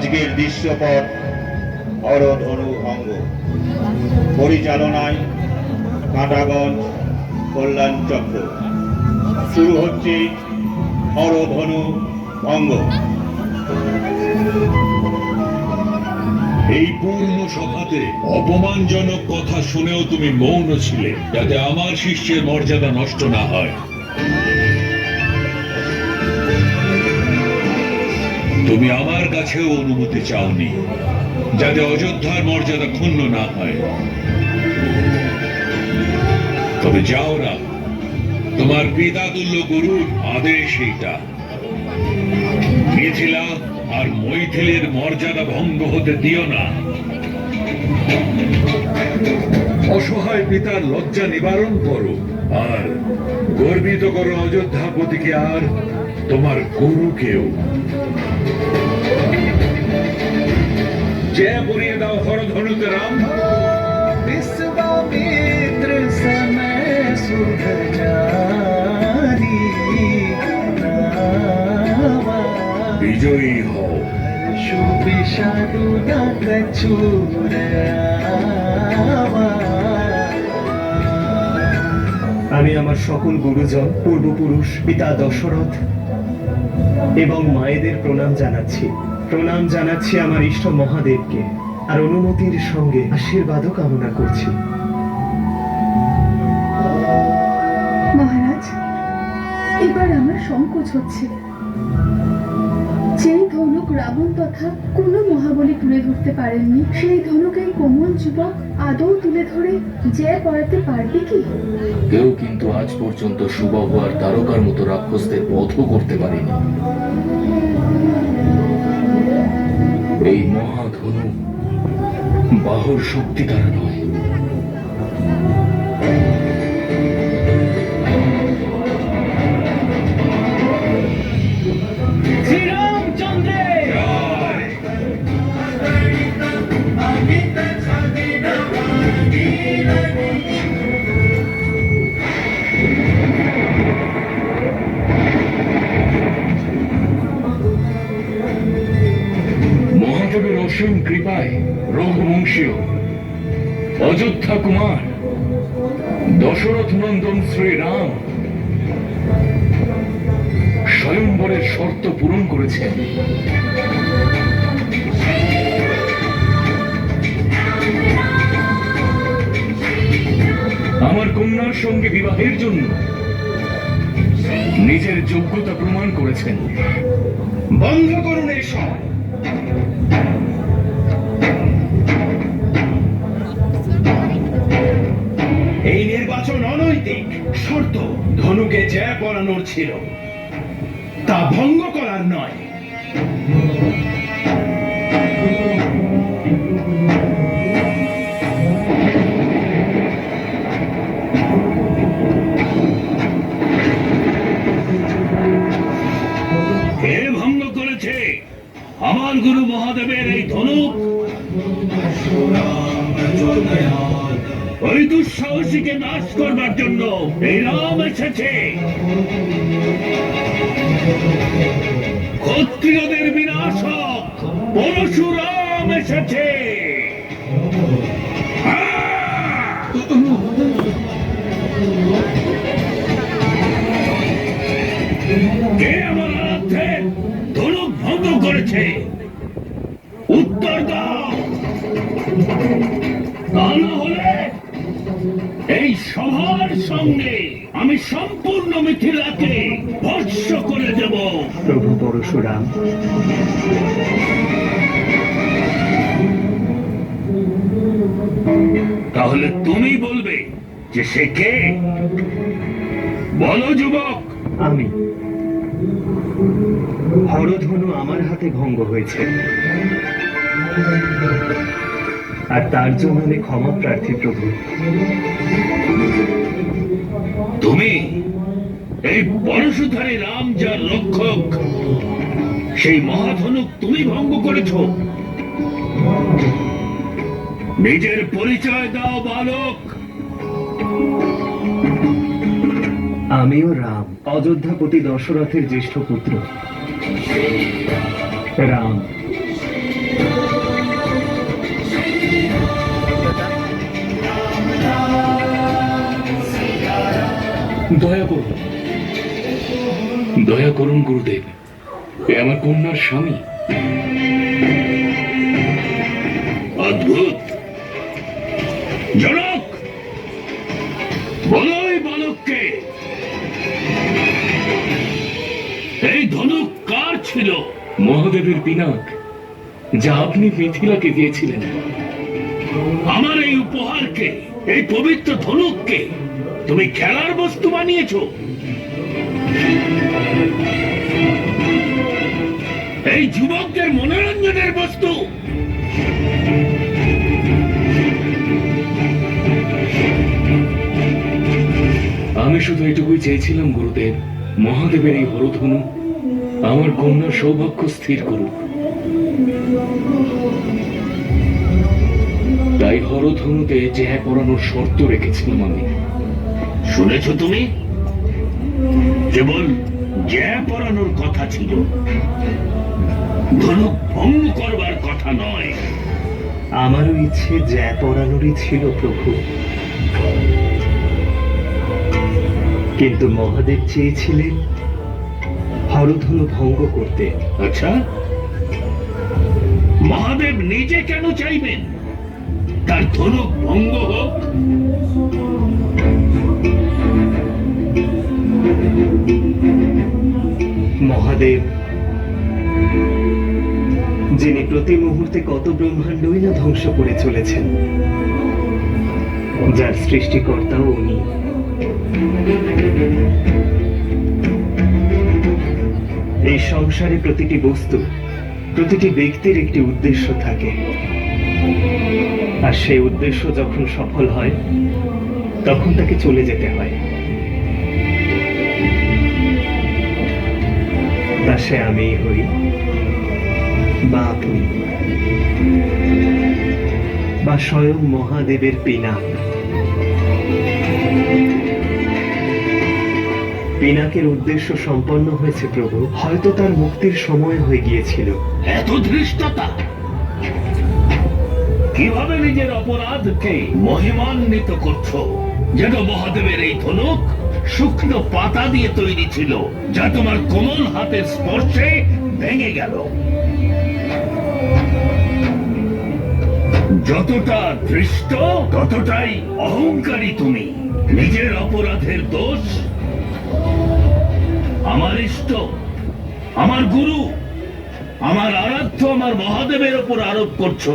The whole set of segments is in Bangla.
আজকের দৃশ্যপট হরধনু অঙ্গ পরিচালনায় কাঁটাগঞ্জ কল্যাণ চক্র। শুরু হচ্ছে হরধনু অঙ্গ। এই পূর্ণ সভাতে অপমানজনক কথা শুনেও তুমি মৌন ছিলে, যাতে আমার শিষ্যের মর্যাদা নষ্ট না হয়। তুমি আমার কাছেও অনুমতি চাওনি, যাতে অযোধ্যার মর্যাদা ক্ষুণ্ণ না হয়। তবে যাও না, তোমার পিতাতুল্য গুরুর আদেশ এইটা। মিথিলা আর মৈথিলীর মর্যাদা ভঙ্গ হতে দিও না। অসহায় পিতার লজ্জা নিবারণ করো, আর গর্বিত করো অযোধ্যাপতিকে আর তোমার গুরুকেও। জয় পরিয়ে দাও হরধনুতে রাম। विश्वामित्र समय सुधर जारी বিজয়ী হও। সুবিষাদু কচুর আমি আমার সকল গুরুজন, পূর্বপুরুষ, পিতা দশরথ এবং মায়েদের প্রণাম জানাচ্ছি। প্রণাম জানাচ্ছি আমার ইষ্ট মহাদেবকে, আর অনুমতির সঙ্গে আশীর্বাদও কামনা করছি। মহারাজ, এবার আমার সংকোচ হচ্ছে। যেই ধনুক রাবণ তথা কোনো মহাবলী তুলে ধরতে পারেননি, সেই ধনুক এই কোমল যুবক আদৌ তুলে ধরে জয় পড়াতে পারবে কি? কেউ কিন্তু আজ পর্যন্ত সুবাহু আর তারকার মতো রাক্ষসদের বধও করতে পারেনি। এই মহাধনু বাহুর শক্তি দ্বারা নয়, মহাদেবের অসীম কৃপায় রঘুবংশীয় অযোধ্যা কুমার দশরথ নন্দন শ্রীরাম স্বয়ংবরের শর্ত পূরণ করেছেন। আমার কন্যার সঙ্গে বিবাহের জন্য নিজের যোগ্যতা প্রমাণ করেছেন। বন্ধ করুন এসব। এই নির্বাচন অনৈতিক। শর্ত ধনুকে জয় পড়ানোর ছিল, তা ভঙ্গ করার নয়। কে ভঙ্গ করেছে আমার গুরু মহাদেবের এই ধনুক? ওই দুঃসাহসীকে নাশ করবার জন্য এই রাম এসেছে। ক্ষত্রিয়দের বিনাশক পরশুরাম এসেছে। কে আমার আরাধ্যের ধনুক ভঙ্গ করেছে? উত্তর দাও, তা না হলে এই সভার সঙ্গে আমি সম্পূর্ণ মিথিলাকে ভস্ম করে দেব। প্রভু পরশুরাম, তাহলে তুমি বলবে যে সে কে? বলো যুবক। আমি। হরধনু আমার হাতে ভঙ্গ হয়েছে, আর তার জন্য আমি ক্ষমা প্রার্থী প্রভু। তুমি এই পরশুধারী রাম যার রক্ষক, সেই মহাধনুক তুমি ভঙ্গ করেছ। নিজের পরিচয় দাও বালক। আমিও রাম, অযোধ্যাপতি দশরথের জ্যেষ্ঠ পুত্র। রাম, দয়া করুন, দয়া করুন গুরুদেব, এ আমার কন্যার স্বামী। অদ্ভুত। জনক, বলো এই বালককে এই ধনুক কার ছিল? মহাদেবের পিনাক, যা আপনি মিথিলাকে দিয়েছিলেন। আমার এই উপহারকে, এই পবিত্র ধনুককে তুমি খেলার বস্তু বানিয়েছো? এই যুবকদের মনোরঞ্জনের বস্তু? আমি শুধু এটুকুই চেয়েছিলাম গুরুদেব, মহাদেবের এই হরধনু আমার কন্যার সৌভাগ্য স্থির করুক। তাই হরধনুতে জ্যা পরানোর শর্ত রেখেছিলাম আমি। শুনেছ তুমি? কেবল জ্যা পরানোর কথা ছিল, ধনুক ভঙ্গ করবার কথা নয়। আমারও ইচ্ছে জ্যা পরানোরই ছিল প্রভু, কিন্তু মহাদেব চেয়েছিলেন হরধনু ভঙ্গ করতে। আচ্ছা, মহাদেব নিজে কেন চাইবেন তার ধনুক ভঙ্গ হোক? মহাদেব, যিনি প্রতি মুহূর্তে কত ব্রহ্মাণ্ডই না ধ্বংস করে চলেছেন, যার সৃষ্টিকর্তাও উনি। এই সংসারে প্রতিটি বস্তু, প্রতিটি ব্যক্তির একটি উদ্দেশ্য থাকে, আর সেই উদ্দেশ্য যখন সফল হয় তখন তাকে চলে যেতে হয়। তা সে আমিই হই বা আপনি বা স্বয়ং মহাদেবের পিনাক। পিনাকের উদ্দেশ্য সম্পন্ন হয়েছে প্রভু, হয়তো তার মুক্তির সময় হয়ে গিয়েছিল। এত ধৃষ্টতা! কিভাবে নিজের অপরাধকে মহিমান্বিত করছো, যেন মহাদেবের এই ধনুক শুকনো পাতা দিয়ে তৈরি ছিল, যা তোমার কোমল হাতের স্পর্শে ভেঙে গেল। যতটা ধৃষ্ট ততটাই অহংকারী তুমি। নিজের অপরাধের দোষ আমার ইষ্ট, আমার গুরু, আমার আরাধ্য, আমার মহাদেবের ওপর আরোপ করছো।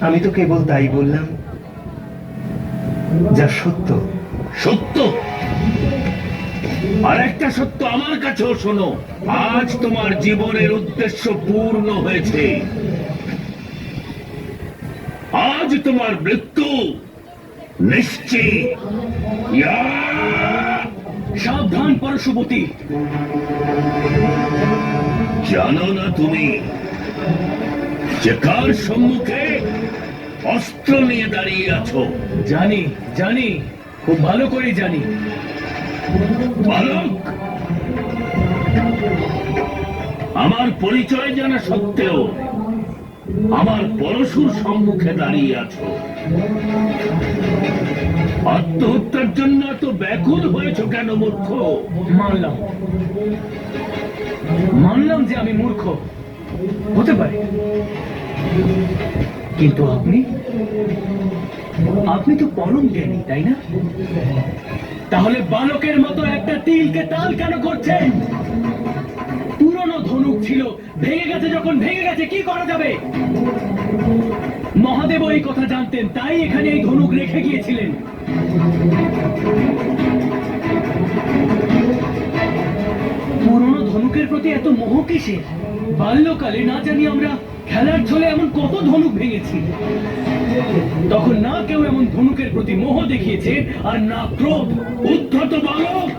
আমি তো কেবল তাই বললাম যা সত্য। সত্য? আর একটা সত্য আমার কাছেও শোনো। আজ তোমার জীবনের উদ্দেশ্য পূর্ণ হয়েছে। আজ তোমার মৃত্যু নিশ্চিত। ইয়া! সাবধান পরশুপতি। জানো না তুমি যে কার সম্মুখে অস্ত্র নিয়ে দাঁড়িয়ে আছো? জানি, জানি, খুব ভালো করে জানি। বালক, আমার পরিচয় জানা সত্ত্বেও আমার পরশুর সম্মুখে দাঁড়িয়ে আছো। আত্মহত্যার জন্য এত ব্যাকুল হয়েছ কেন মূর্খ? মানলাম, মানলাম যে আমি মূর্খ হতে পারি, কিন্তু আপনি আপনি তো পরম জ্ঞানী, তাই না? তাহলে বালকের মতো একটা তিলকে তাল কেন করছেন? পুরনো ধনুক ছিল, ভেঙে গেছে, যখন ভেঙে গেছে কি করা যাবে? মহাদেব এই কথা জানতেন, তাই এখানে এই ধনুক রেখে গিয়েছিলেন। পুরনো ধনুকের প্রতি এত মোহ কিসের? বাল্যকালে না জানি আমরা খেলার ছলে এমন কত ধনুক ভেঙেছি, তখন না কেউ এমন ধনুকের প্রতি মোহ দেখিয়েছে আর না ক্রোধ। উদ্ধত বালক,